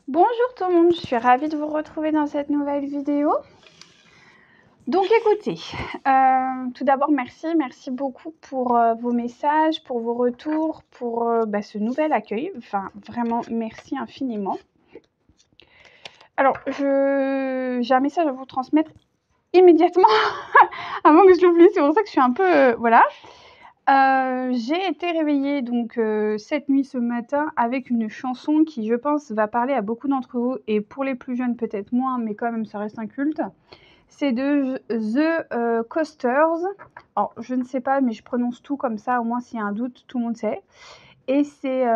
Bonjour tout le monde, je suis ravie de vous retrouver dans cette nouvelle vidéo. Donc écoutez, tout d'abord merci beaucoup pour vos messages, pour vos retours, pour ce nouvel accueil. Enfin, vraiment, merci infiniment. Alors, j'ai un message à vous transmettre immédiatement, avant que je l'oublie, c'est pour ça que je suis un peu... voilà. J'ai été réveillée donc cette nuit, ce matin, avec une chanson qui, je pense, va parler à beaucoup d'entre vous et pour les plus jeunes peut-être moins, mais quand même ça reste un culte. C'est de The Coasters. Alors je ne sais pas, mais je prononce tout comme ça, au moins s'il y a un doute, tout le monde sait. Et c'est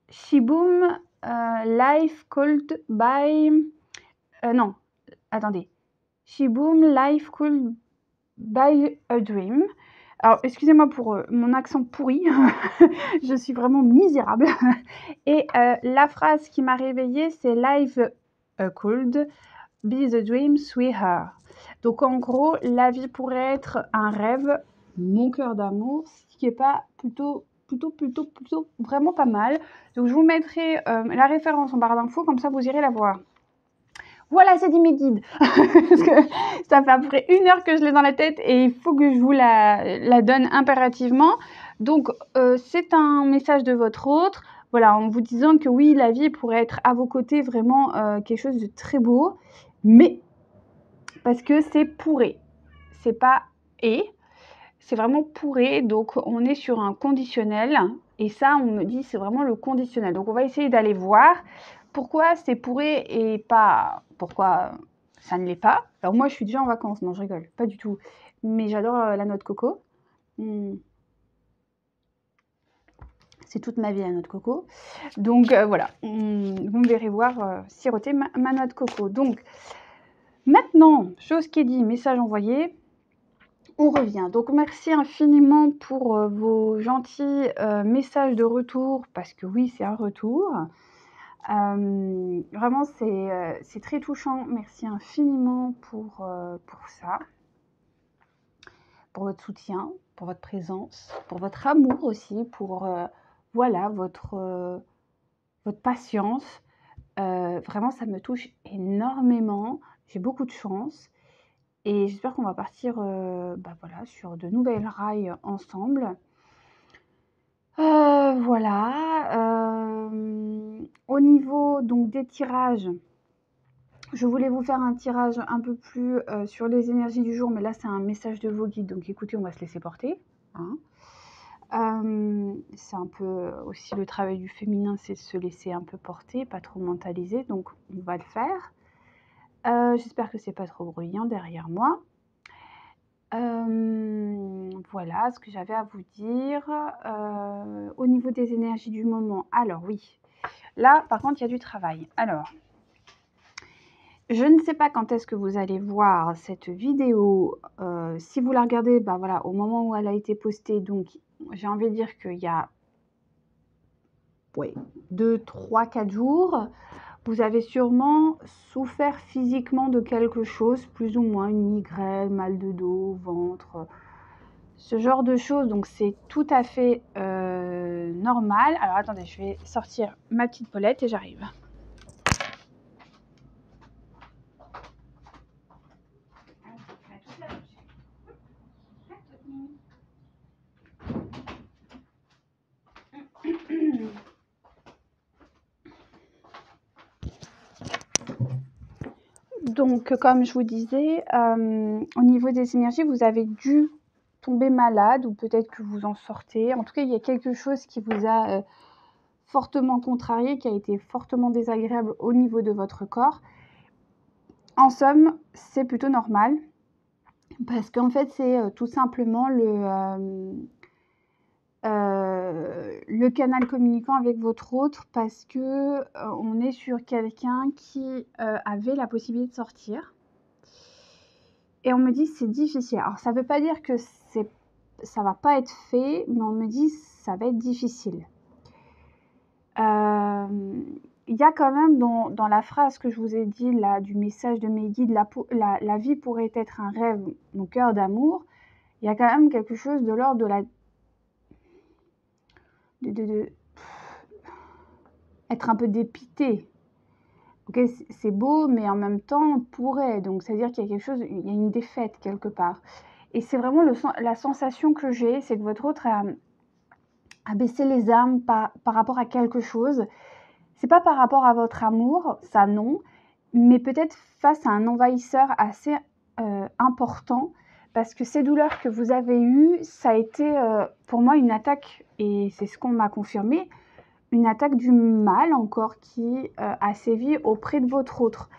Shiboom Life Called by... non, attendez. Shiboom Life Called by a Dream. Alors, excusez-moi pour mon accent pourri, je suis vraiment misérable. Et la phrase qui m'a réveillée, c'est Life could be the dream sweetheart. Donc, en gros, la vie pourrait être un rêve, mon cœur d'amour, ce qui n'est pas plutôt vraiment pas mal. Donc, je vous mettrai la référence en barre d'infos, comme ça vous irez la voir. Voilà, c'est dit mes guides. Parce que ça fait à peu près 1 heure que je l'ai dans la tête et il faut que je vous la donne impérativement. Donc, c'est un message de votre autre. Voilà, en vous disant que oui, la vie pourrait être à vos côtés vraiment quelque chose de très beau. Mais, parce que c'est pourrait. C'est pas et. C'est vraiment pourrait. Donc, on est sur un conditionnel. Et ça, on me dit, c'est vraiment le conditionnel. Donc, on va essayer d'aller voir pourquoi c'est pourrait et pas pourquoi ça ne l'est pas. Alors moi, je suis déjà en vacances. Non, je rigole, pas du tout. Mais j'adore la noix de coco. C'est toute ma vie la noix de coco. Donc voilà, vous me verrez voir siroter ma noix de coco. Donc maintenant, chose qui est dit, message envoyé. On revient. Donc merci infiniment pour vos gentils messages de retour, parce que oui, c'est un retour. Vraiment, c'est très touchant. Merci infiniment pour ça, pour votre soutien, pour votre présence, pour votre amour aussi, pour voilà, votre patience. Vraiment, ça me touche énormément. J'ai beaucoup de chance. Et j'espère qu'on va partir voilà, sur de nouvelles rails ensemble. Voilà. Au niveau donc, des tirages, je voulais vous faire un tirage un peu plus sur les énergies du jour, mais là c'est un message de vos guides, donc écoutez, on va se laisser porter. Hein. C'est un peu aussi le travail du féminin, c'est de se laisser un peu porter, pas trop mentaliser, donc on va le faire. J'espère que c'est pas trop bruyant derrière moi. Voilà ce que j'avais à vous dire. Au niveau des énergies du moment, alors oui, là par contre il y a du travail. Alors, je ne sais pas quand est-ce que vous allez voir cette vidéo. Si vous la regardez, voilà, au moment où elle a été postée, donc j'ai envie de dire qu'il y a 2, 3, 4 jours, vous avez sûrement souffert physiquement de quelque chose, plus ou moins une migraine, mal de dos, ventre, ce genre de choses. Donc c'est tout à fait normal. Alors attendez, je vais sortir ma petite Paulette et j'arrive. Donc, comme je vous disais, au niveau des énergies, vous avez dû tomber malade ou peut-être que vous en sortez. En tout cas, il y a quelque chose qui vous a fortement contrarié, qui a été fortement désagréable au niveau de votre corps. En somme, c'est plutôt normal parce qu'en fait, c'est tout simplement le canal communicant avec votre autre, parce que on est sur quelqu'un qui avait la possibilité de sortir. Et on me dit c'est difficile. Alors ça ne veut pas dire que ça va pas être fait, mais on me dit ça va être difficile. Il y a quand même dans la phrase que je vous ai dit là, du message de mes guides, la vie pourrait être un rêve, mon cœur d'amour. Il y a quand même quelque chose de l'ordre de la... être un peu dépité. Ok, c'est beau, mais en même temps, on pourrait. Donc, c'est-à-dire qu'il y a quelque chose, il y a une défaite quelque part. Et c'est vraiment la sensation que j'ai, c'est que votre autre a baissé les armes par rapport à quelque chose. C'est pas par rapport à votre amour, ça non, mais peut-être face à un envahisseur assez important, parce que ces douleurs que vous avez eues, ça a été pour moi une attaque, et c'est ce qu'on m'a confirmé, une attaque du mal encore qui a sévi auprès de votre autre.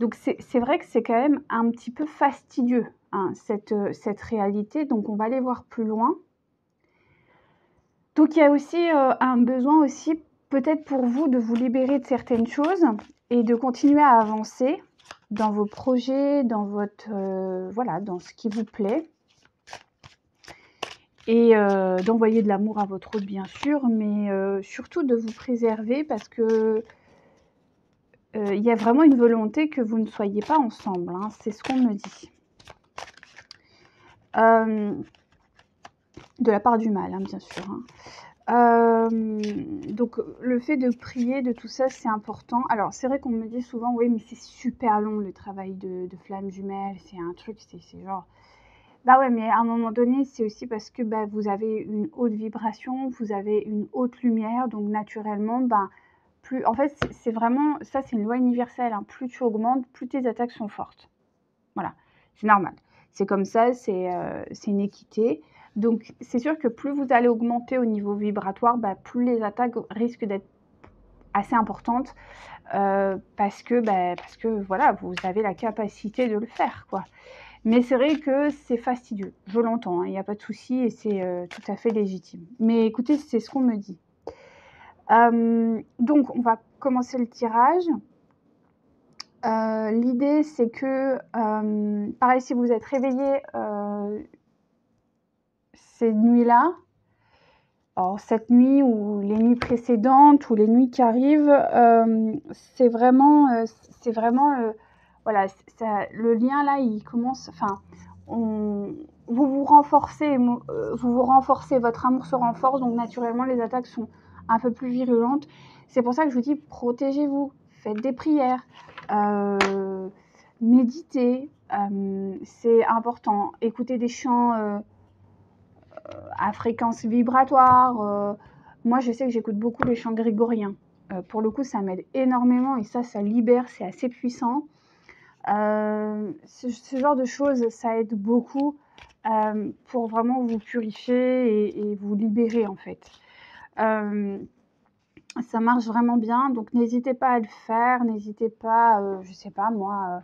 Donc c'est vrai que c'est quand même un petit peu fastidieux, hein, cette réalité, donc on va aller voir plus loin. Donc il y a aussi un besoin aussi peut-être pour vous de vous libérer de certaines choses et de continuer à avancer dans vos projets, dans votre voilà, dans ce qui vous plaît. Et d'envoyer de l'amour à votre autre bien sûr, mais surtout de vous préserver parce que il y a vraiment une volonté que vous ne soyez pas ensemble, hein, c'est ce qu'on me dit. De la part du mal, hein, bien sûr. Hein. Donc le fait de prier, de tout ça, c'est important. Alors c'est vrai qu'on me dit souvent, oui, mais c'est super long le travail de flamme jumelle, c'est un truc, c'est genre... Bah ouais, mais à un moment donné, c'est aussi parce que bah, vous avez une haute vibration, vous avez une haute lumière, donc naturellement, bah, plus... En fait, c'est vraiment... Ça, c'est une loi universelle, hein. Plus tu augmentes, plus tes attaques sont fortes. Voilà, c'est normal. C'est comme ça, c'est une équité. Donc, c'est sûr que plus vous allez augmenter au niveau vibratoire, bah, plus les attaques risquent d'être assez importantes parce que voilà, vous avez la capacité de le faire, quoi. Mais c'est vrai que c'est fastidieux, je l'entends, hein, il n'y a pas de souci et c'est tout à fait légitime. Mais écoutez, c'est ce qu'on me dit. Donc, on va commencer le tirage. L'idée, c'est que, pareil, si vous êtes réveillé ces nuits-là, alors cette nuit ou les nuits précédentes ou les nuits qui arrivent, c'est vraiment, voilà, le lien là, il commence, enfin, vous vous renforcez, votre amour se renforce, donc naturellement les attaques sont un peu plus virulentes. C'est pour ça que je vous dis, protégez-vous, faites des prières, méditez, c'est important, écoutez des chants à fréquence vibratoire. Moi, je sais que j'écoute beaucoup les chants grégoriens. Pour le coup, ça m'aide énormément et ça libère, c'est assez puissant. Ce genre de choses, ça aide beaucoup pour vraiment vous purifier et vous libérer en fait. Ça marche vraiment bien, donc n'hésitez pas à le faire, n'hésitez pas, je sais pas moi,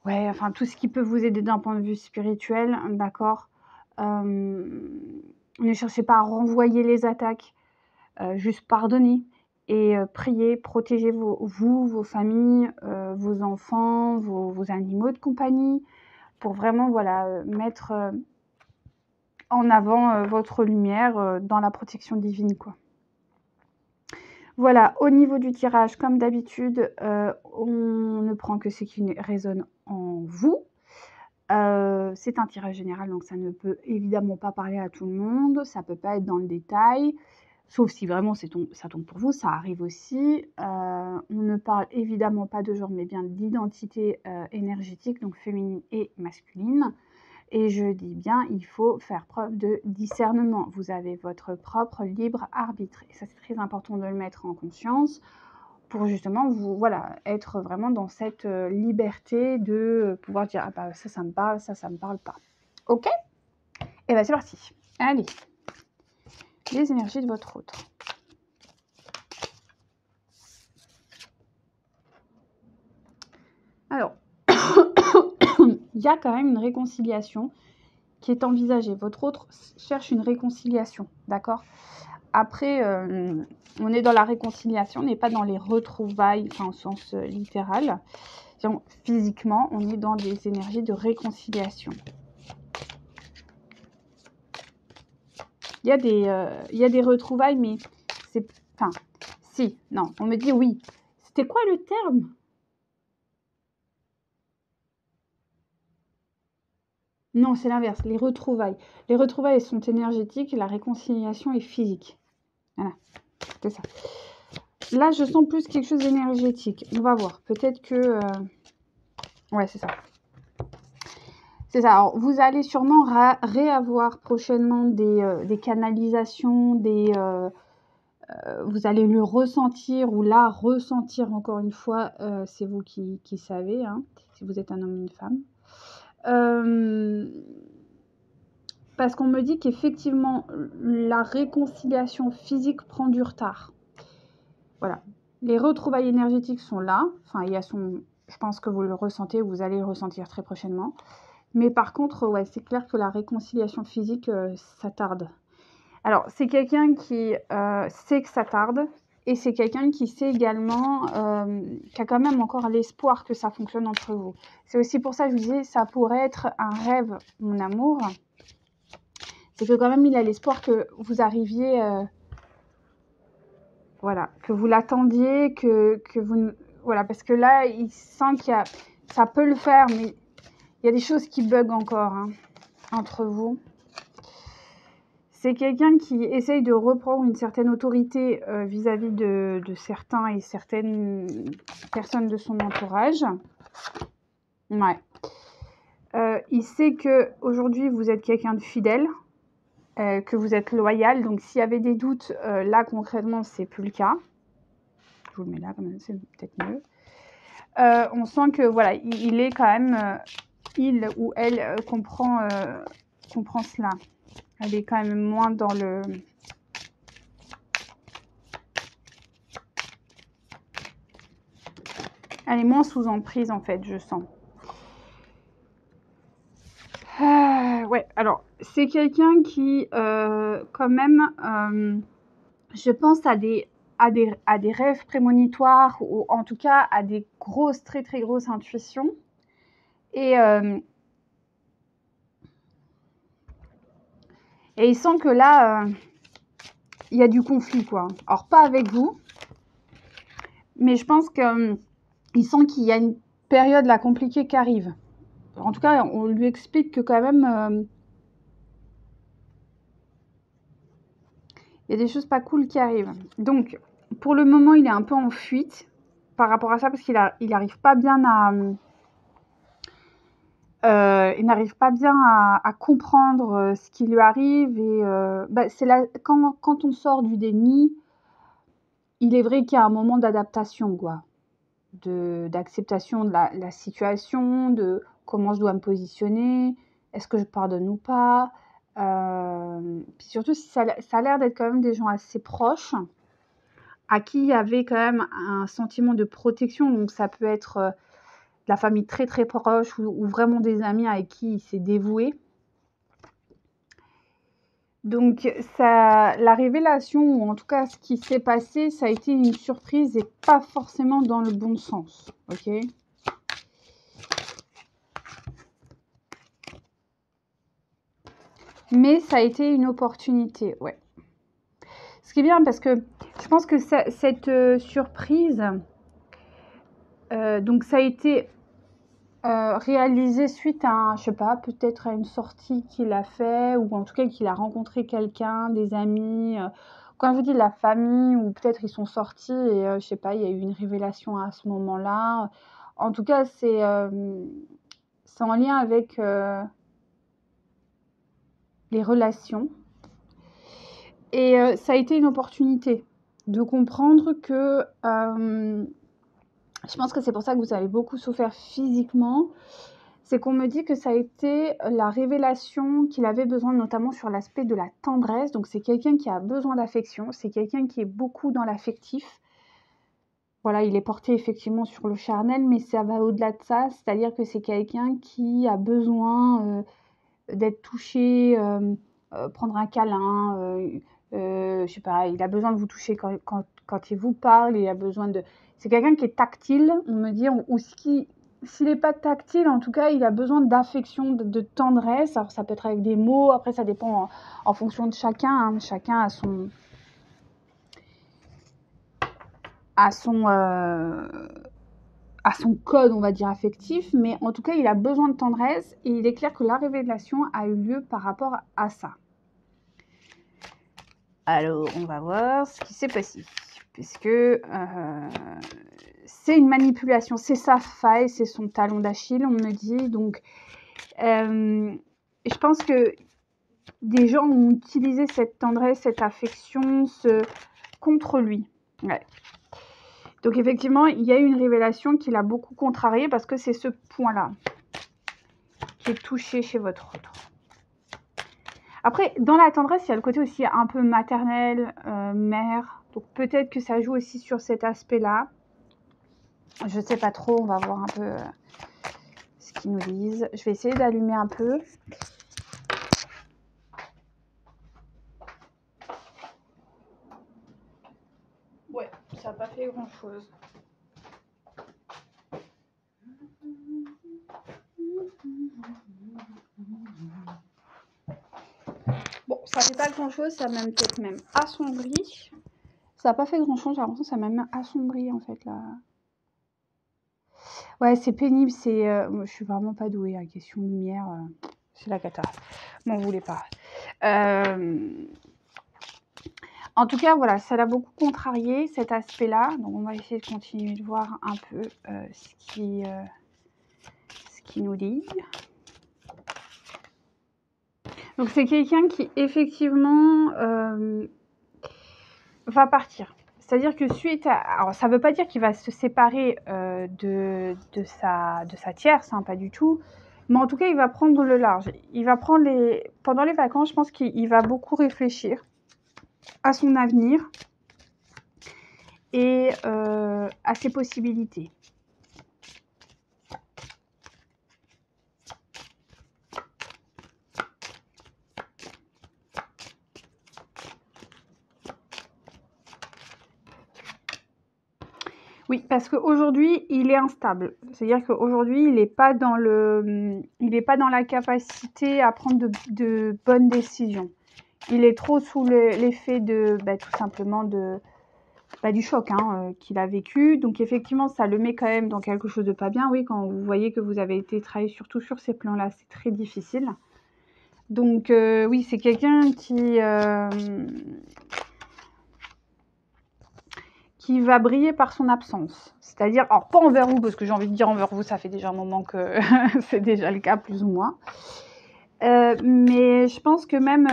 ouais, enfin tout ce qui peut vous aider d'un point de vue spirituel, d'accord. Ne cherchez pas à renvoyer les attaques, juste pardonnez et priez, protégez vos familles, vos enfants, vos animaux de compagnie, pour vraiment voilà, mettre en avant votre lumière dans la protection divine, quoi. Voilà, au niveau du tirage, comme d'habitude, on ne prend que ce qui résonne en vous. C'est un tirage général, donc ça ne peut évidemment pas parler à tout le monde, ça peut pas être dans le détail, sauf si vraiment ça tombe pour vous, ça arrive aussi. On ne parle évidemment pas de genre, mais bien d'identité énergétique, donc féminine et masculine. Et je dis bien, il faut faire preuve de discernement. Vous avez votre propre libre arbitre. Et ça, c'est très important de le mettre en conscience pour justement vous, voilà, être vraiment dans cette liberté de pouvoir dire « Ah bah ça me parle, ça me parle pas ». Ok? Et bien c'est parti. Allez, les énergies de votre autre. Alors, il y a quand même une réconciliation qui est envisagée. Votre autre cherche une réconciliation, d'accord? Après, on est dans la réconciliation, on n'est pas dans les retrouvailles, enfin, au sens littéral. Donc, physiquement, on est dans des énergies de réconciliation. Il y a des retrouvailles, mais c'est... Enfin, si, non, on me dit oui. C'était quoi le terme? Non, c'est l'inverse, les retrouvailles. Les retrouvailles sont énergétiques et la réconciliation est physique. Voilà, c'est ça. Là, je sens plus quelque chose d'énergétique. On va voir. Peut-être que... Ouais, c'est ça. C'est ça. Alors, vous allez sûrement réavoir prochainement des canalisations, vous allez le ressentir ou la ressentir encore une fois. C'est vous qui savez, hein, si vous êtes un homme ou une femme. Parce qu'on me dit qu'effectivement, la réconciliation physique prend du retard. Voilà. Les retrouvailles énergétiques sont là. Enfin, je pense que vous le ressentez, vous allez le ressentir très prochainement. Mais par contre, ouais, c'est clair que la réconciliation physique, ça tarde. Alors, c'est quelqu'un qui sait que ça tarde. Et c'est quelqu'un qui sait également, qui a quand même encore l'espoir que ça fonctionne entre vous. C'est aussi pour ça que je vous disais, ça pourrait être un rêve, mon amour. C'est que quand même, il a l'espoir que vous arriviez, voilà, que vous l'attendiez, que vous... Voilà, parce que là, il sent ça peut le faire, mais il y a des choses qui bug encore, hein, entre vous. C'est quelqu'un qui essaye de reprendre une certaine autorité vis-à-vis de certains et certaines personnes de son entourage. Ouais. Il sait qu'aujourd'hui, vous êtes quelqu'un de fidèle, que vous êtes loyal. Donc, s'il y avait des doutes, là, concrètement, c'est plus le cas. Je vous le mets là, quand même, c'est peut-être mieux. On sent que, voilà, il est quand même... il ou elle comprend cela. Elle est quand même moins dans le... Elle est moins sous emprise, en fait, je sens. Ouais, alors, c'est quelqu'un qui, quand même, je pense à des rêves prémonitoires ou en tout cas à des grosses, très, très grosses intuitions. Et il sent que là, il y a du conflit, quoi. Alors, pas avec vous, mais je pense qu'il sent qu'il y a une période là compliquée qui arrive. En tout cas, on lui explique que quand même, il y a des choses pas cool qui arrivent. Donc, pour le moment, il est un peu en fuite par rapport à ça parce qu'il n'arrive pas bien il n'arrive pas bien à comprendre ce qui lui arrive. Et c'est là, quand on sort du déni, il est vrai qu'il y a un moment d'adaptation, quoi. D'acceptation de la situation, de comment je dois me positionner, est-ce que je pardonne ou pas. Puis surtout, si ça a l'air d'être quand même des gens assez proches, à qui il y avait quand même un sentiment de protection. Donc ça peut être de la famille très très proche ou vraiment des amis avec qui il s'est dévoué. Donc la révélation, ou en tout cas ce qui s'est passé, ça a été une surprise et pas forcément dans le bon sens. Ok ? Mais ça a été une opportunité, ouais. Ce qui est bien parce que je pense que cette surprise, donc ça a été réalisé suite à, je sais pas, peut-être à une sortie qu'il a fait, ou en tout cas qu'il a rencontré quelqu'un, des amis, quand je vous dis la famille, ou peut-être ils sont sortis et je sais pas, il y a eu une révélation à ce moment-là. En tout cas, c'est en lien avec les relations. Et ça a été une opportunité de comprendre que je pense que c'est pour ça que vous avez beaucoup souffert physiquement. C'est qu'on me dit que ça a été la révélation qu'il avait besoin, notamment sur l'aspect de la tendresse. Donc c'est quelqu'un qui a besoin d'affection, c'est quelqu'un qui est beaucoup dans l'affectif. Voilà, il est porté effectivement sur le charnel, mais ça va au-delà de ça. C'est-à-dire que c'est quelqu'un qui a besoin d'être touché, prendre un câlin, je sais pas, il a besoin de vous toucher quand il vous parle, il a besoin de... C'est quelqu'un qui est tactile, on me dit, ou s'il n'est pas tactile, en tout cas, il a besoin d'affection, de tendresse. Alors, ça peut être avec des mots, après, ça dépend en fonction de chacun. Hein. Chacun a son code, on va dire, affectif. Mais en tout cas, il a besoin de tendresse. Et il est clair que la révélation a eu lieu par rapport à ça. Alors, on va voir ce qui s'est passé. puisque c'est une manipulation, c'est sa faille, c'est son talon d'Achille, on me dit. Donc, je pense que des gens ont utilisé cette tendresse, cette affection contre lui. Ouais. Donc effectivement, il y a une révélation qui l'a beaucoup contrarié parce que c'est ce point-là qui est touché chez votre autre. Après, dans la tendresse, il y a le côté aussi un peu maternel, mère. Donc peut-être que ça joue aussi sur cet aspect-là. Je ne sais pas trop, on va voir un peu ce qu'ils nous disent. Je vais essayer d'allumer un peu. Ouais, ça n'a pas fait grand-chose. Bon, ça fait pas grand-chose, ça m'a peut-être même assombri. Ça n'a pas fait grand-chose, j'ai l'impression que ça m'a même assombri en fait là. Ouais, c'est pénible, je suis vraiment pas douée, hein, question lumière, c'est la cata. M'en voulez pas. En tout cas, voilà, ça l'a beaucoup contrarié, cet aspect-là. Donc, on va essayer de continuer de voir un peu ce qui nous dit. Donc, c'est quelqu'un qui, effectivement, va partir. C'est-à-dire que suite à... Alors, ça ne veut pas dire qu'il va se séparer de sa tierce, hein, pas du tout. Mais en tout cas, il va prendre le large. Il va prendre pendant les vacances, je pense qu'il va beaucoup réfléchir à son avenir et à ses possibilités. Oui, parce qu'aujourd'hui, il est instable. C'est-à-dire qu'aujourd'hui, il n'est pas dans la capacité à prendre de bonnes décisions. Il est trop sous l'effet tout simplement du choc qu'il a vécu. Donc effectivement, ça le met quand même dans quelque chose de pas bien. Oui, quand vous voyez que vous avez été travaillé surtout sur ces plans-là, c'est très difficile. Donc oui, c'est quelqu'un qui va briller par son absence. C'est-à-dire, alors pas envers vous, parce que j'ai envie de dire envers vous, ça fait déjà un moment que c'est déjà le cas, plus ou moins. Mais je pense que même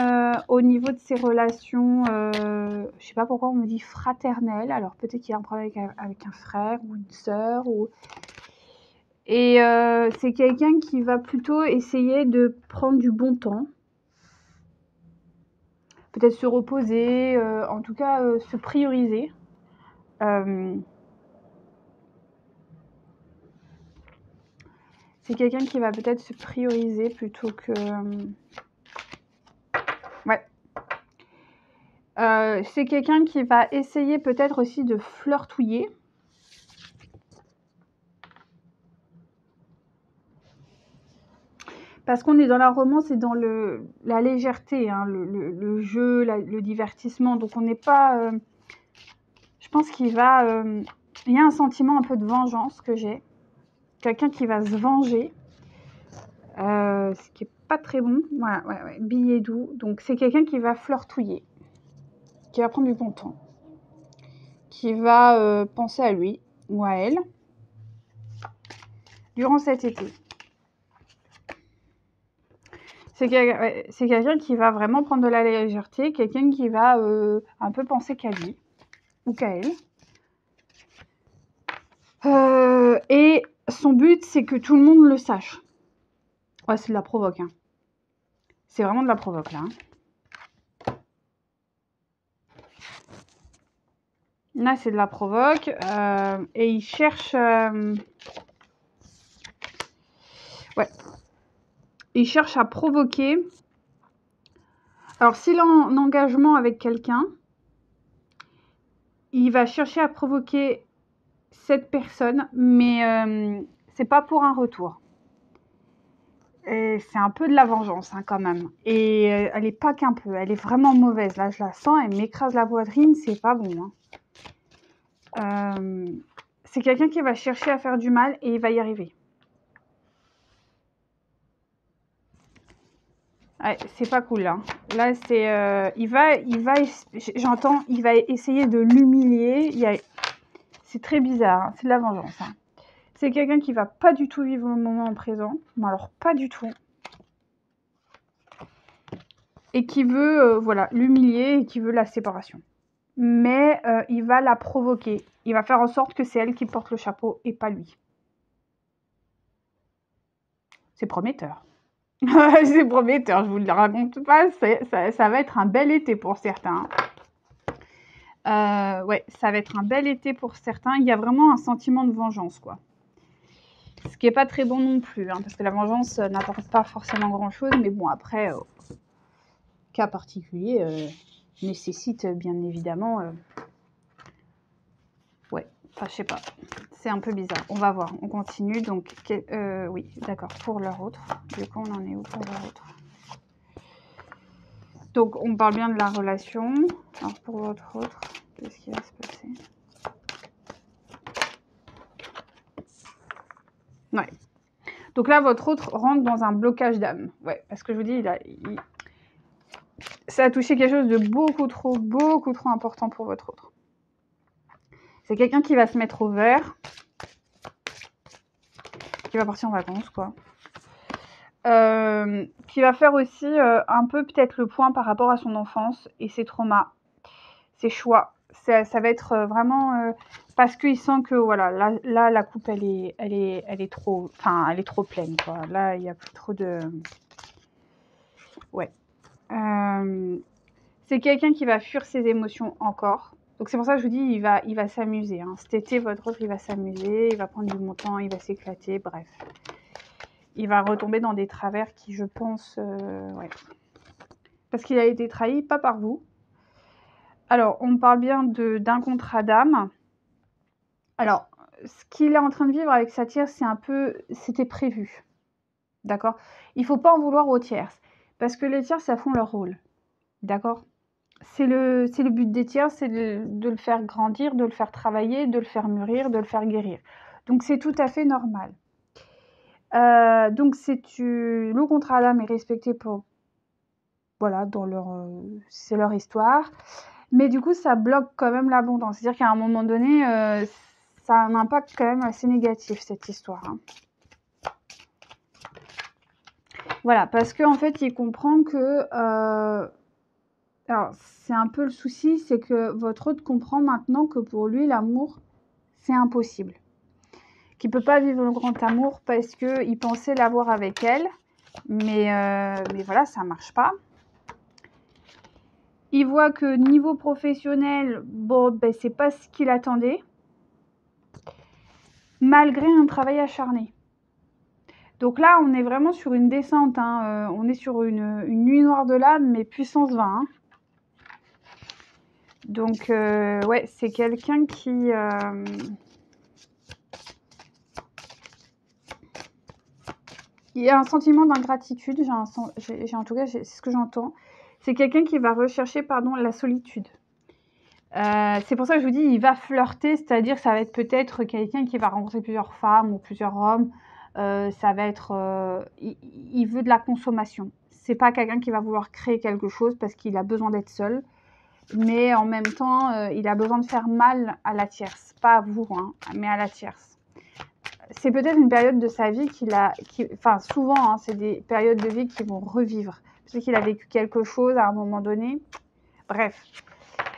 au niveau de ses relations, je sais pas pourquoi on me dit fraternelles, alors peut-être qu'il y a un problème avec un frère ou une sœur. Et c'est quelqu'un qui va plutôt essayer de prendre du bon temps. Peut-être se reposer, en tout cas se prioriser. C'est quelqu'un qui va peut-être se prioriser plutôt que... Ouais. C'est quelqu'un qui va essayer peut-être aussi de flirtouiller. Parce qu'on est dans la romance et dans la légèreté, hein, le jeu, le divertissement. Donc on n'est pas... je pense qu'il va... il y a un sentiment un peu de vengeance que j'ai. Quelqu'un qui va se venger. Ce qui n'est pas très bon. Voilà, ouais. Billet doux. Donc c'est quelqu'un qui va flirtouiller. Qui va prendre du bon temps. Qui va penser à lui ou à elle. Durant cet été. C'est quelqu'un qui va vraiment prendre de la légèreté, quelqu'un qui va un peu penser qu'à lui ou qu'à elle. Et son but, c'est que tout le monde le sache. Ouais, c'est de la provoque. Hein. C'est vraiment de la provoque, là. Hein. Là, c'est de la provoque. Et il cherche... ouais. Il cherche à provoquer... Alors, s'il est en engagement avec quelqu'un, il va chercher à provoquer cette personne, mais c'est pas pour un retour. C'est un peu de la vengeance hein, quand même. Et elle est pas qu'un peu, elle est vraiment mauvaise. Là, je la sens, elle m'écrase la poitrine, c'est pas bon. Hein. C'est quelqu'un qui va chercher à faire du mal et il va y arriver. Ouais, c'est pas cool, là. Là, c'est... j'entends, il va essayer de l'humilier. C'est très bizarre, hein. C'est de la vengeance, hein. C'est quelqu'un qui va pas du tout vivre le moment présent. Mais alors, pas du tout. Et qui veut, voilà, l'humilier et qui veut la séparation. Mais il va la provoquer. Il va faire en sorte que c'est elle qui porte le chapeau et pas lui. C'est prometteur. C'est prometteur, je vous le raconte pas. Ça va être un bel été pour certains. Ouais, ça va être un bel été pour certains. Il y a vraiment un sentiment de vengeance, quoi. Ce qui n'est pas très bon non plus, hein, parce que la vengeance n'apporte pas forcément grand-chose. Mais bon, après, cas particulier nécessite bien évidemment... ouais, enfin, je sais pas. C'est un peu bizarre. On va voir, on continue. Donc, oui, d'accord, pour leur autre. Du coup, on en est où pour leur autre? Donc, on parle bien de la relation. Alors, pour votre autre, qu'est-ce qui va se passer? Ouais. Donc là, votre autre rentre dans un blocage d'âme. Ouais, parce que je vous dis, ça a touché quelque chose de beaucoup trop important pour votre autre. C'est quelqu'un qui va se mettre au vert, qui va partir en vacances, quoi. Qui va faire aussi un peu peut-être le point par rapport à son enfance et ses traumas, ses choix. Ça va être vraiment parce qu'il sent que voilà, là la coupe elle est trop, enfin elle est trop pleine, quoi. Là il y a plus trop de, ouais. C'est quelqu'un qui va fuir ses émotions encore. Donc c'est pour ça que je vous dis il va s'amuser. Hein. Cet été votre autre il va s'amuser, il va prendre du bon temps, il va s'éclater, bref. Il va retomber dans des travers qui, je pense, ouais. Parce qu'il a été trahi, pas par vous. Alors, on parle bien d'un contrat d'âme. Alors, ce qu'il est en train de vivre avec sa tierce, c'est un peu... C'était prévu. D'accord? Il ne faut pas en vouloir aux tierces. Parce que les tierces, ça font leur rôle. D'accord? C'est le but des tierces, c'est de le faire grandir, de le faire travailler, de le faire mûrir, de le faire guérir. Donc, c'est tout à fait normal. Donc, le contrat d'âme est respecté pour... Voilà, c'est leur histoire. Mais du coup, ça bloque quand même l'abondance. C'est-à-dire qu'à un moment donné, ça a un impact quand même assez négatif, cette histoire. Hein. Voilà, parce qu'en fait, il comprend que... alors, c'est un peu le souci, c'est que votre autre comprend maintenant que pour lui, l'amour, c'est impossible. Qu'il ne peut pas vivre le grand amour parce qu'il pensait l'avoir avec elle. Mais voilà, ça ne marche pas. Il voit que niveau professionnel, bon, ben, c'est pas ce qu'il attendait, malgré un travail acharné. Donc là, on est vraiment sur une descente, hein. On est sur une nuit noire de l'âme, mais puissance 20. Hein. Donc, ouais, c'est quelqu'un qui... Il y a un sentiment d'ingratitude, en tout cas, c'est ce que j'entends. C'est quelqu'un qui va rechercher, pardon, la solitude. C'est pour ça que je vous dis, il va flirter, c'est-à-dire ça va être peut-être quelqu'un qui va rencontrer plusieurs femmes ou plusieurs hommes. Ça va être... il veut de la consommation. C'est pas quelqu'un qui va vouloir créer quelque chose parce qu'il a besoin d'être seul. Mais en même temps, il a besoin de faire mal à la tierce. Pas à vous, hein, mais à la tierce. C'est peut-être une période de sa vie enfin, souvent, hein, c'est des périodes de vie qui vont revivre. Parce qu'il a vécu quelque chose à un moment donné. Bref.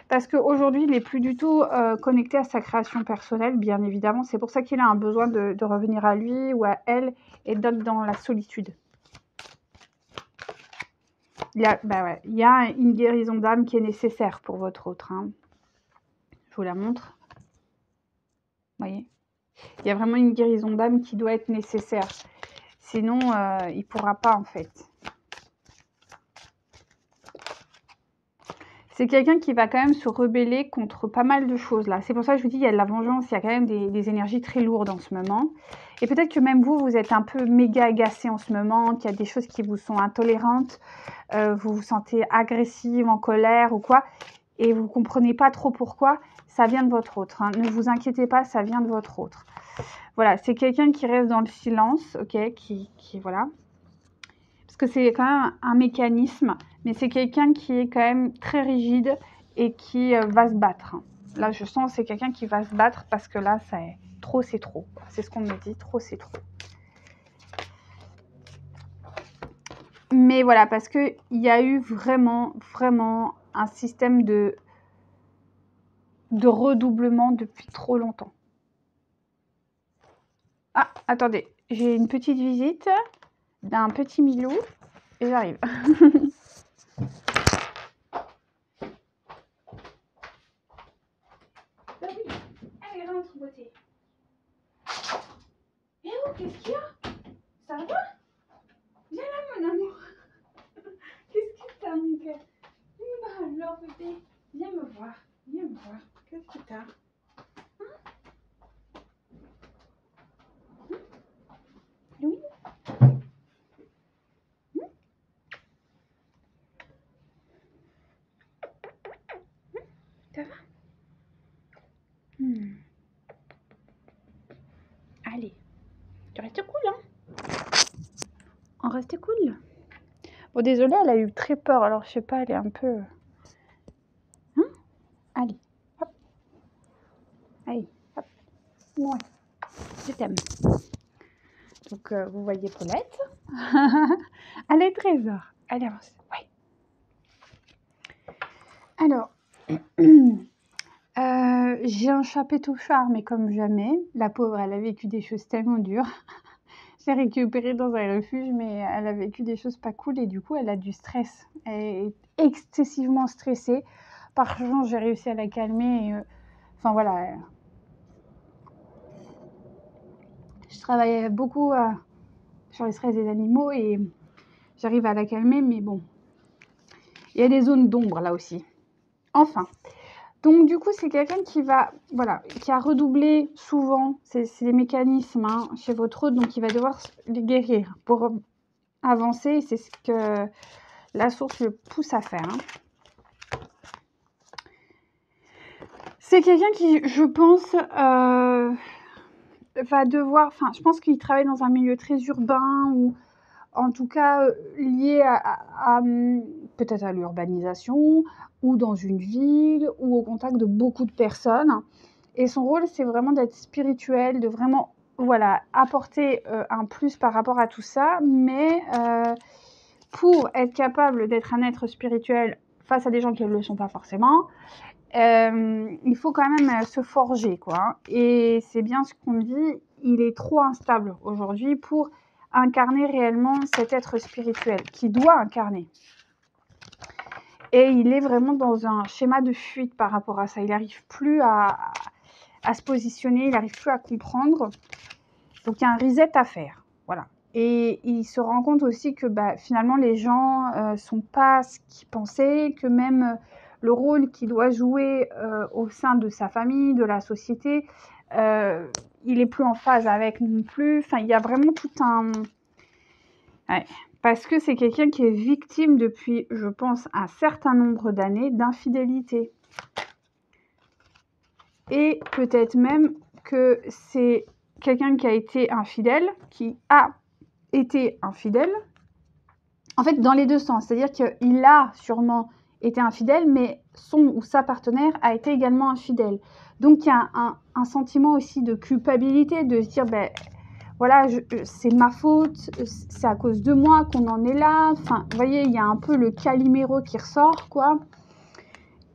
Parce qu'aujourd'hui, il n'est plus du tout connecté à sa création personnelle, bien évidemment. C'est pour ça qu'il a un besoin de revenir à lui ou à elle et d'être dans la solitude. Il y a une guérison d'âme qui est nécessaire pour votre autre. Hein. Je vous la montre. Vous voyez ? Il y a vraiment une guérison d'âme qui doit être nécessaire. Sinon, il ne pourra pas, en fait. C'est quelqu'un qui va quand même se rebeller contre pas mal de choses là. C'est pour ça que je vous dis, il y a de la vengeance, il y a quand même des énergies très lourdes en ce moment. Et peut-être que même vous êtes un peu méga agacé en ce moment, qu'il y a des choses qui vous sont intolérantes, vous vous sentez agressive, en colère ou quoi, et vous ne comprenez pas trop pourquoi. Ça vient de votre autre. Hein. Ne vous inquiétez pas, ça vient de votre autre. Voilà, c'est quelqu'un qui reste dans le silence, ok, qui voilà. Parce que c'est quand même un mécanisme, mais c'est quelqu'un qui est quand même très rigide et qui va se battre. Là, je sens que c'est quelqu'un qui va se battre parce que là, c'est trop. C'est ce qu'on me dit, trop, c'est trop. Mais voilà, parce qu'il y a eu vraiment, vraiment un système de redoublement depuis trop longtemps. Ah, attendez, j'ai une petite visite d'un petit Milou et j'arrive. Allez, rentre, beauté. Eh oh, qu'est-ce qu'il y a? Ça va? Viens là, mon amour. Qu'est-ce que t'as, mon cœur? Bah alors, bébé, viens me voir. Viens me voir. Qu'est-ce que t'as? Louis? Ça va? Allez, tu restes cool, hein? On reste cool. Bon, désolée, elle a eu très peur, alors je sais pas, elle est un peu... Hein? Allez, hop. Allez, hop. Ouais, je t'aime. Donc, vous voyez Paulette. Allez, Trésor. Allez, avance. Ouais. Alors, j'ai un chat pétochard, mais comme jamais. La pauvre, elle a vécu des choses tellement dures. Je l'ai récupérée dans un refuge, mais elle a vécu des choses pas cool et du coup, elle a du stress. Elle est excessivement stressée. Par contre, j'ai réussi à la calmer. Et, enfin, voilà. Je travaille beaucoup sur le stress des animaux et j'arrive à la calmer, mais bon. Il y a des zones d'ombre là aussi. Enfin. Donc, du coup, c'est quelqu'un qui va, voilà, qui a redoublé souvent ces mécanismes hein, chez votre hôte, donc il va devoir les guérir pour avancer. C'est ce que la source le pousse à faire. Hein. C'est quelqu'un qui, je pense, va devoir, enfin, je pense qu'il travaille dans un milieu très urbain ou en tout cas lié à peut-être à l'urbanisation ou dans une ville ou au contact de beaucoup de personnes. Et son rôle, c'est vraiment d'être spirituel, de vraiment voilà, apporter un plus par rapport à tout ça. Mais pour être capable d'être un être spirituel face à des gens qui ne le sont pas forcément, il faut quand même se forger, quoi. Et c'est bien ce qu'on me dit, il est trop instable aujourd'hui pour incarner réellement cet être spirituel qui doit incarner. Et il est vraiment dans un schéma de fuite par rapport à ça. Il n'arrive plus à se positionner, il n'arrive plus à comprendre. Donc il y a un reset à faire. Voilà. Et il se rend compte aussi que finalement les gens sont pas ce qu'ils pensaient, que même le rôle qu'il doit jouer au sein de sa famille, de la société, il est plus en phase avec non plus. Enfin, il y a vraiment tout un... Ouais. Parce que c'est quelqu'un qui est victime depuis, je pense, un certain nombre d'années d'infidélité. Et peut-être même que c'est quelqu'un qui a été infidèle, qui a été infidèle. En fait, dans les deux sens. C'est-à-dire qu'il a sûrement été infidèle, mais son ou sa partenaire a été également infidèle. Donc, il y a un sentiment aussi de culpabilité, de se dire, voilà, c'est ma faute, c'est à cause de moi qu'on en est là. Enfin, vous voyez, il y a un peu le Calimero qui ressort, quoi.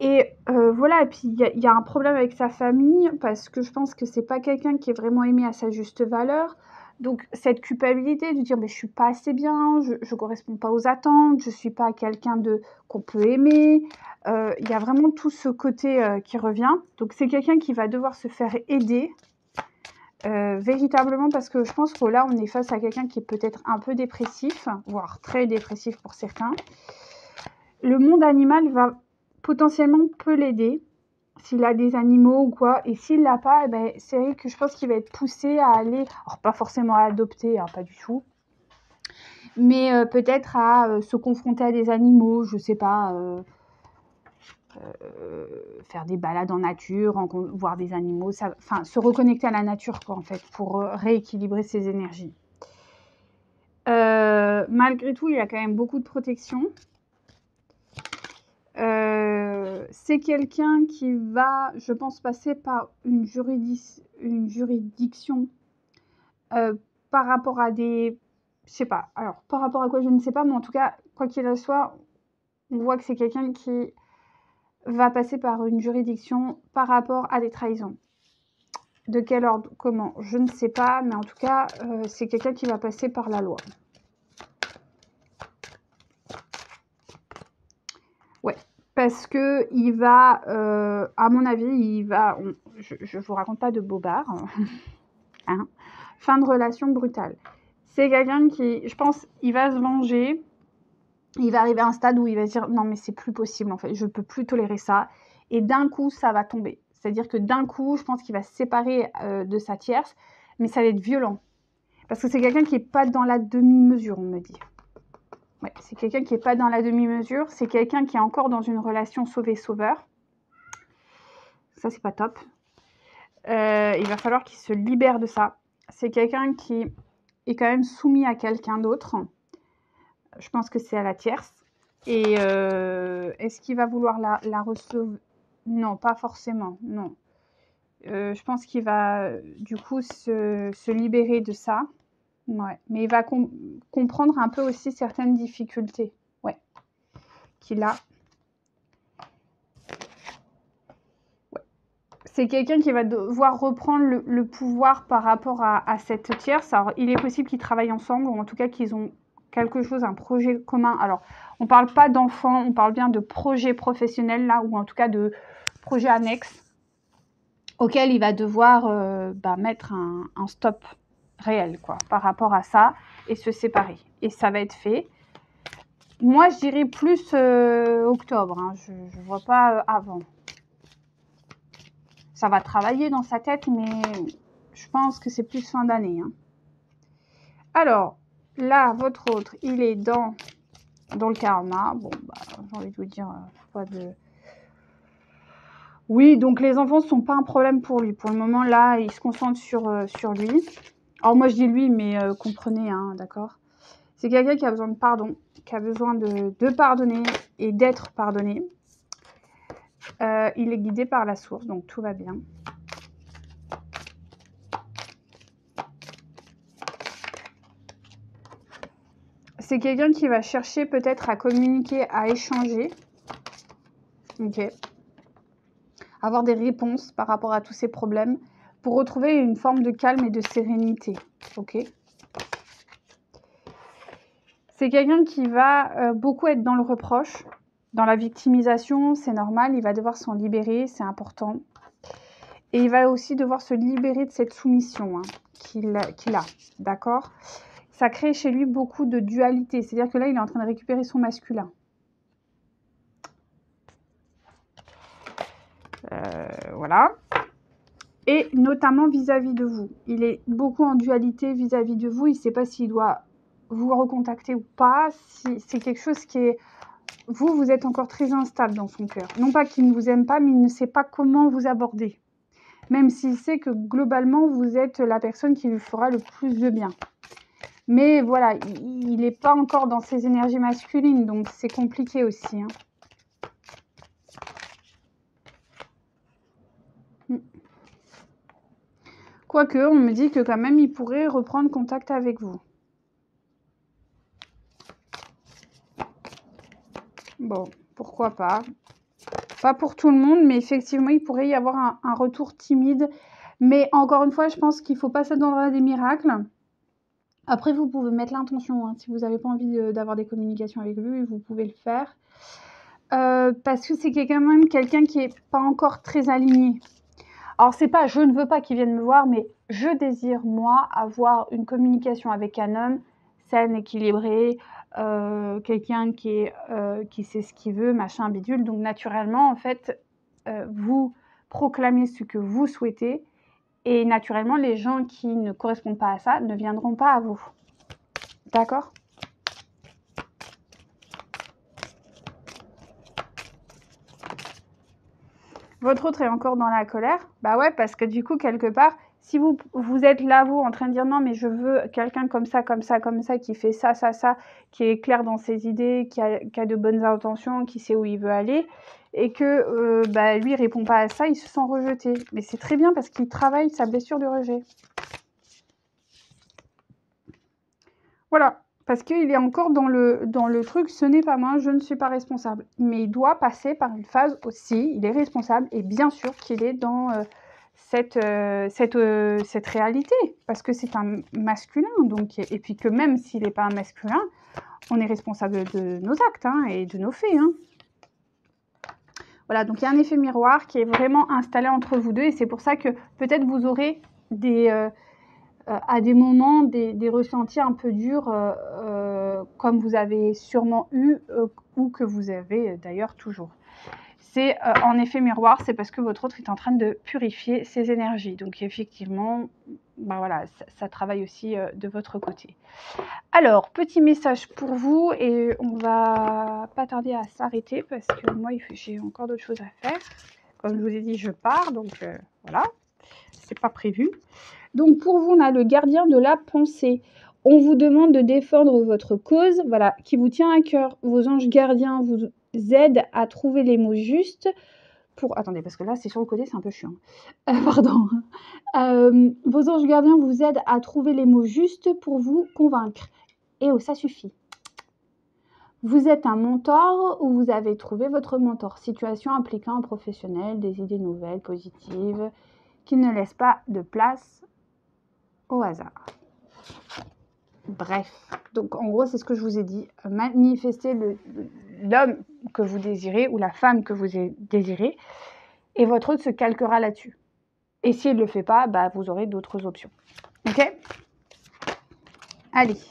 Et voilà, et puis il y a un problème avec sa famille parce que je pense que c'est pas quelqu'un qui est vraiment aimé à sa juste valeur. Donc cette culpabilité de dire mais je suis pas assez bien, je corresponds pas aux attentes, je suis pas quelqu'un qu'on peut aimer. Il y a vraiment tout ce côté qui revient. Donc c'est quelqu'un qui va devoir se faire aider véritablement parce que je pense que là on est face à quelqu'un qui est peut-être un peu dépressif, voire très dépressif pour certains. Le monde animal va potentiellement peut l'aider s'il a des animaux ou quoi, et s'il l'a pas, c'est vrai que je pense qu'il va être poussé à aller, alors pas forcément à adopter, hein, pas du tout, mais peut-être à se confronter à des animaux, je sais pas, faire des balades en nature, voir des animaux, enfin se reconnecter à la nature quoi en fait, pour rééquilibrer ses énergies. Malgré tout, il y a quand même beaucoup de protection. C'est quelqu'un qui va, je pense, passer par une juridiction par rapport à des... Je sais pas. Alors, par rapport à quoi, je ne sais pas, mais en tout cas, quoi qu'il en soit, on voit que c'est quelqu'un qui va passer par une juridiction par rapport à des trahisons. De quel ordre, comment, je ne sais pas, mais en tout cas, c'est quelqu'un qui va passer par la loi. Ouais, parce que il va, à mon avis, il va... je vous raconte pas de bobard, hein. Fin de relation brutale. C'est quelqu'un qui, je pense, il va se venger. Il va arriver à un stade où il va se dire non mais c'est plus possible en fait, je peux plus tolérer ça. Et d'un coup, ça va tomber. C'est-à-dire que d'un coup, je pense qu'il va se séparer de sa tierce, mais ça va être violent. Parce que c'est quelqu'un qui n'est pas dans la demi-mesure, on me dit. Ouais, c'est quelqu'un qui n'est pas dans la demi-mesure. C'est quelqu'un qui est encore dans une relation sauvé-sauveur. Ça, c'est pas top. Il va falloir qu'il se libère de ça. C'est quelqu'un qui est quand même soumis à quelqu'un d'autre. Je pense que c'est à la tierce. Et est-ce qu'il va vouloir la recevoir? Non, pas forcément, non. Je pense qu'il va du coup se libérer de ça. Ouais. Mais il va comprendre un peu aussi certaines difficultés, ouais, qu'il a. Ouais. C'est quelqu'un qui va devoir reprendre le pouvoir par rapport à cette tierce. Alors, il est possible qu'ils travaillent ensemble, ou en tout cas qu'ils ont quelque chose, un projet commun. Alors, on ne parle pas d'enfants, on parle bien de projets professionnels, là, ou en tout cas de projets annexes, auxquels il va devoir mettre un stop réel, quoi, par rapport à ça, et se séparer. Et ça va être fait. Moi, je dirais plus octobre, hein. Je ne vois pas avant. Ça va travailler dans sa tête, mais je pense que c'est plus fin d'année, hein. Alors, là, votre autre, il est dans le karma. Bon, j'ai envie de vous dire, pas de... Oui, donc les enfants ne sont pas un problème pour lui. Pour le moment, là, il se concentre sur lui. Alors moi, je dis lui, mais comprenez, hein, d'accord? C'est quelqu'un qui a besoin de pardon, qui a besoin de pardonner et d'être pardonné. Il est guidé par la source, donc tout va bien. C'est quelqu'un qui va chercher peut-être à communiquer, à échanger. Ok. Avoir des réponses par rapport à tous ces problèmes pour retrouver une forme de calme et de sérénité. Ok. C'est quelqu'un qui va beaucoup être dans le reproche, dans la victimisation, c'est normal, il va devoir s'en libérer, c'est important. Et il va aussi devoir se libérer de cette soumission, hein, qu'il a, d'accord? Ça crée chez lui beaucoup de dualité, c'est-à-dire que là, il est en train de récupérer son masculin. Voilà. Et notamment vis-à-vis de vous. Il est beaucoup en dualité vis-à-vis de vous, il ne sait pas s'il doit vous recontacter ou pas, si c'est quelque chose qui est... Vous êtes encore très instable dans son cœur. Non pas qu'il ne vous aime pas, mais il ne sait pas comment vous aborder. Même s'il sait que globalement, vous êtes la personne qui lui fera le plus de bien. Mais voilà, il n'est pas encore dans ses énergies masculines, donc c'est compliqué aussi, hein. Quoique, on me dit que quand même, il pourrait reprendre contact avec vous. Bon, pourquoi pas. Pas pour tout le monde, mais effectivement, il pourrait y avoir un retour timide. Mais encore une fois, je pense qu'il ne faut pas s'attendre à des miracles. Après, vous pouvez mettre l'intention, hein. Si vous n'avez pas envie d'avoir des communications avec lui, vous pouvez le faire. Parce que c'est quand même quelqu'un qui n'est pas encore très aligné. Alors, c'est pas je ne veux pas qu'il vienne me voir, mais je désire, moi, avoir une communication avec un homme saine, équilibré, quelqu'un qui sait ce qu'il veut, machin, bidule. Donc, naturellement, en fait, vous proclamez ce que vous souhaitez et naturellement, les gens qui ne correspondent pas à ça ne viendront pas à vous. D'accord ? Votre autre est encore dans la colère. Bah ouais, parce que du coup, quelque part, si vous êtes là, vous, en train de dire non, mais je veux quelqu'un comme ça, comme ça, comme ça, qui fait ça, ça, ça, qui est clair dans ses idées, qui a de bonnes intentions, qui sait où il veut aller, et que bah, lui, il répond pas à ça, il se sent rejeté. Mais c'est très bien parce qu'il travaille sa blessure de rejet. Voilà. Parce qu'il est encore dans le truc, ce n'est pas moi, je ne suis pas responsable. Mais il doit passer par une phase aussi, il est responsable, et bien sûr qu'il est dans cette réalité, parce que c'est un masculin, donc, et puis que même s'il n'est pas un masculin, on est responsable de nos actes hein, et de nos faits. Hein. Voilà, donc il y a un effet miroir qui est vraiment installé entre vous deux, et c'est pour ça que peut-être vous aurez à des moments des ressentis un peu durs comme vous avez sûrement eu ou que vous avez d'ailleurs toujours. C'est en effet miroir, c'est parce que votre autre est en train de purifier ses énergies. Donc effectivement, ben voilà, ça travaille aussi de votre côté. Alors, petit message pour vous et on va pas tarder à s'arrêter parce que moi j'ai encore d'autres choses à faire. Comme je vous ai dit, je pars, donc voilà, c'est pas prévu. Donc, pour vous, on a le gardien de la pensée. On vous demande de défendre votre cause, voilà, qui vous tient à cœur. Vos anges gardiens vous aident à trouver les mots justes pour... Attendez, parce que là, c'est sur le côté, c'est un peu chiant. Pardon. Vos anges gardiens vous aident à trouver les mots justes pour vous convaincre. Et oh, ça suffit. Vous êtes un mentor ou vous avez trouvé votre mentor. Situation impliquant un professionnel, des idées nouvelles, positives, qui ne laissent pas de place au hasard. Bref, donc en gros, c'est ce que je vous ai dit. Manifestez l'homme que vous désirez ou la femme que vous désirez et votre autre se calquera là-dessus. Et s'il ne le fait pas, bah, vous aurez d'autres options. Ok? Allez.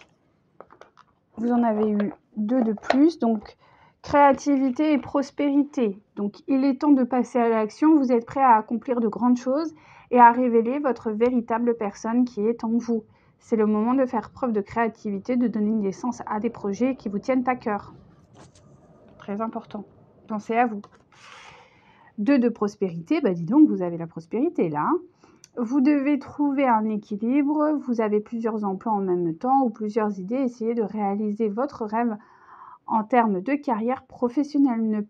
Vous en avez eu 2 de plus. Donc, créativité et prospérité. Donc, il est temps de passer à l'action. Vous êtes prêt à accomplir de grandes choses et à révéler votre véritable personne qui est en vous. C'est le moment de faire preuve de créativité, de donner naissance à des projets qui vous tiennent à cœur. Très important. Pensez à vous. 2 de prospérité, bah dis donc, vous avez la prospérité là. Vous devez trouver un équilibre, vous avez plusieurs emplois en même temps ou plusieurs idées, essayez de réaliser votre rêve en termes de carrière professionnelle.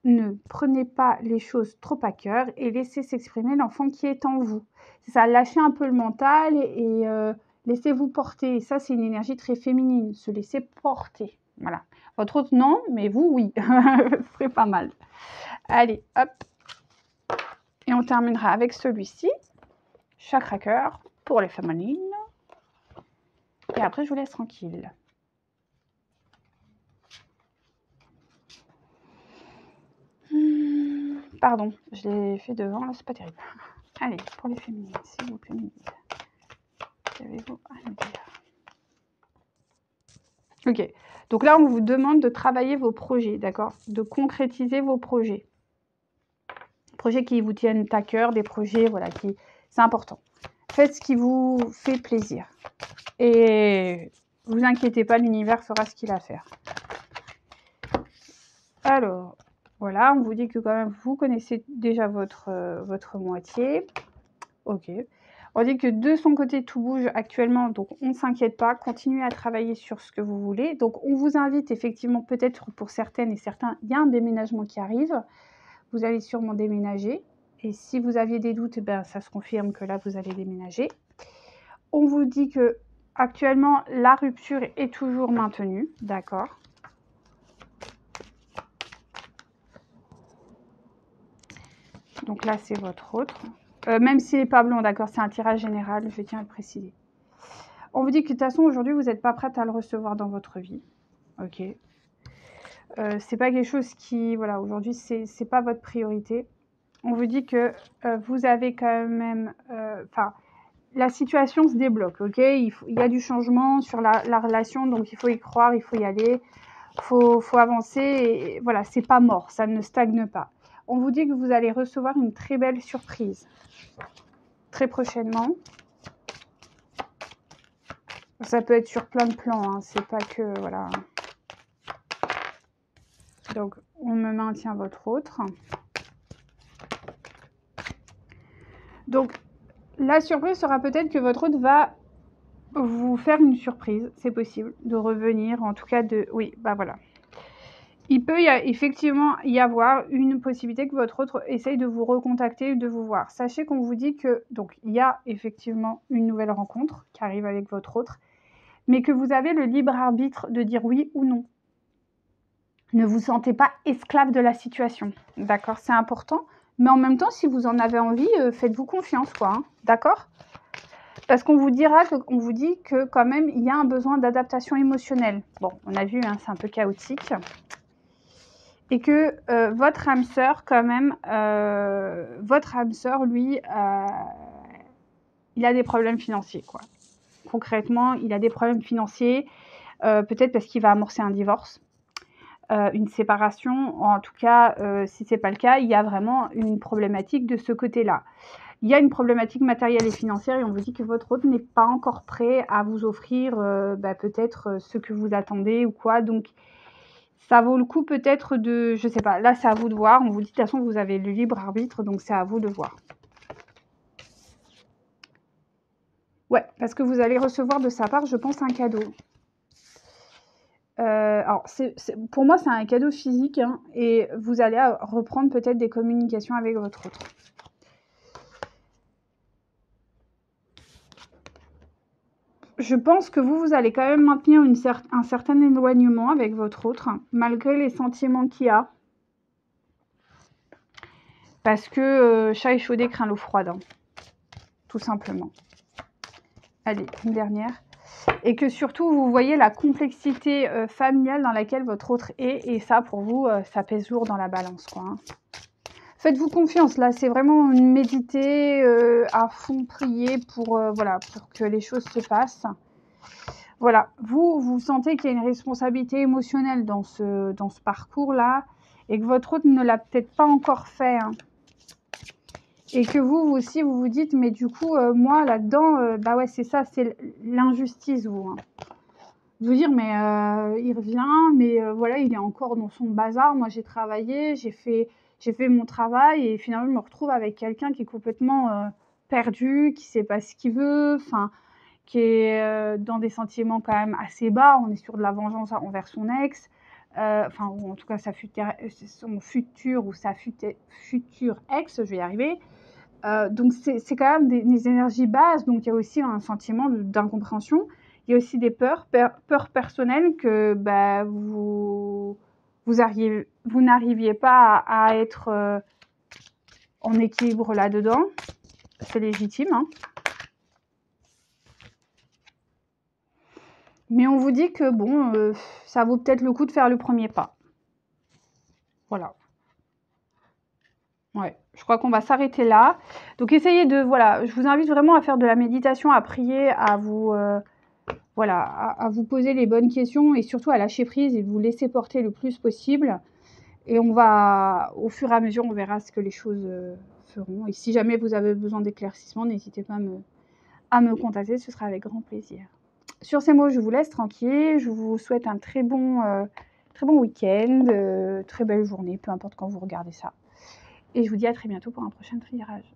Ne prenez pas les choses trop à cœur et laissez s'exprimer l'enfant qui est en vous. C'est ça, lâchez un peu le mental et laissez-vous porter. Ça, c'est une énergie très féminine, se laisser porter. Voilà. Votre autre, non, mais vous, oui. Ce serait pas mal. Allez, hop. Et on terminera avec celui-ci. Chakra cœur pour les féminines. Et après, je vous laisse tranquille. Pardon, je l'ai fait devant, là, c'est pas terrible. Allez, pour les féminines, s'il vous plaît, qu'avez-vous à me dire? Ok, donc là, on vous demande de travailler vos projets, d'accord? De concrétiser vos projets. Projets qui vous tiennent à cœur, des projets, voilà, c'est important. Faites ce qui vous fait plaisir. Et vous inquiétez pas, l'univers fera ce qu'il a à faire. Alors, voilà, on vous dit que quand même, vous connaissez déjà votre moitié. Ok. On dit que de son côté, tout bouge actuellement, donc on ne s'inquiète pas. Continuez à travailler sur ce que vous voulez. Donc, on vous invite effectivement, peut-être pour certaines et certains, il y a un déménagement qui arrive. Vous allez sûrement déménager. Et si vous aviez des doutes, ben, ça se confirme que là, vous allez déménager. On vous dit que actuellement, la rupture est toujours maintenue. D'accord. Donc là, c'est votre autre. Même s'il n'est pas blond, d'accord, c'est un tirage général, je tiens à le préciser. On vous dit que de toute façon, aujourd'hui, vous n'êtes pas prête à le recevoir dans votre vie. Ok. C'est pas quelque chose qui, voilà, aujourd'hui, c'est pas votre priorité. On vous dit que vous avez quand même, enfin, la situation se débloque, ok. Il y a du changement sur la relation, donc il faut y croire, il faut y aller, faut avancer. Et voilà, c'est pas mort, ça ne stagne pas. On vous dit que vous allez recevoir une très belle surprise très prochainement. Ça peut être sur plein de plans, hein. C'est pas que, voilà. Donc, on me maintient votre autre. Donc, la surprise sera peut-être que votre hôte va vous faire une surprise. C'est possible de revenir, en tout cas de... Oui, bah voilà. Il peut effectivement y avoir une possibilité que votre hôte essaye de vous recontacter ou de vous voir. Sachez qu'on vous dit que, donc, il y a effectivement une nouvelle rencontre qui arrive avec votre hôte, mais que vous avez le libre arbitre de dire oui ou non. Ne vous sentez pas esclave de la situation, d'accord? C'est important. Mais en même temps, si vous en avez envie, faites-vous confiance, quoi, hein, d'accord? Parce qu'on vous dit que quand même, il y a un besoin d'adaptation émotionnelle. Bon, on a vu, hein, c'est un peu chaotique. Et que votre âme sœur, quand même, votre âme sœur, lui, il a des problèmes financiers, quoi. Concrètement, il a des problèmes financiers, peut-être parce qu'il va amorcer un divorce, une séparation. En tout cas, si ce n'est pas le cas, il y a vraiment une problématique de ce côté-là. Il y a une problématique matérielle et financière et on vous dit que votre hôte n'est pas encore prêt à vous offrir peut-être ce que vous attendez ou quoi. Donc, ça vaut le coup peut-être de... Je sais pas, là c'est à vous de voir. On vous dit de toute façon vous avez le libre arbitre, donc c'est à vous de voir. Ouais, parce que vous allez recevoir de sa part, je pense, un cadeau. Alors, pour moi, c'est un cadeau physique, hein, et vous allez reprendre peut-être des communications avec votre autre. Je pense que vous allez quand même maintenir un certain éloignement avec votre autre, malgré les sentiments qu'il y a. Parce que chat échaudé craint l'eau froide, hein, tout simplement. Allez, une dernière. Et que surtout, vous voyez la complexité familiale dans laquelle votre autre est. Et ça, pour vous, ça pèse lourd dans la balance, quoi, hein. Faites-vous confiance, là, c'est vraiment méditer à fond, prier pour, voilà, pour que les choses se passent. Voilà, vous sentez qu'il y a une responsabilité émotionnelle dans ce parcours-là et que votre autre ne l'a peut-être pas encore fait, hein. Et que vous aussi, vous vous dites, mais du coup, moi, là-dedans, bah ouais, c'est ça, c'est l'injustice, vous, hein. Vous dire, mais il revient, mais voilà, il est encore dans son bazar. Moi, j'ai travaillé, j'ai fait mon travail et finalement, je me retrouve avec quelqu'un qui est complètement perdu, qui ne sait pas ce qu'il veut, enfin, qui est dans des sentiments quand même assez bas. On est sur de la vengeance envers son ex, enfin, ou en tout cas son futur ou sa future ex, je vais y arriver. Donc, c'est quand même des énergies basses, donc il y a aussi un sentiment d'incompréhension. Il y a aussi des peurs personnelles que bah, vous n'arriviez pas à être en équilibre là-dedans. C'est légitime, hein. Mais on vous dit que bon, ça vaut peut-être le coup de faire le premier pas. Voilà. Ouais, je crois qu'on va s'arrêter là. Donc essayez de, voilà, je vous invite vraiment à faire de la méditation, à prier, à vous, voilà, à vous poser les bonnes questions et surtout à lâcher prise et vous laisser porter le plus possible. Et on va, au fur et à mesure, on verra ce que les choses feront. Et si jamais vous avez besoin d'éclaircissement, n'hésitez pas à me contacter, ce sera avec grand plaisir. Sur ces mots, je vous laisse tranquille. Je vous souhaite un très bon week-end, très belle journée, peu importe quand vous regardez ça. Et je vous dis à très bientôt pour un prochain tirage.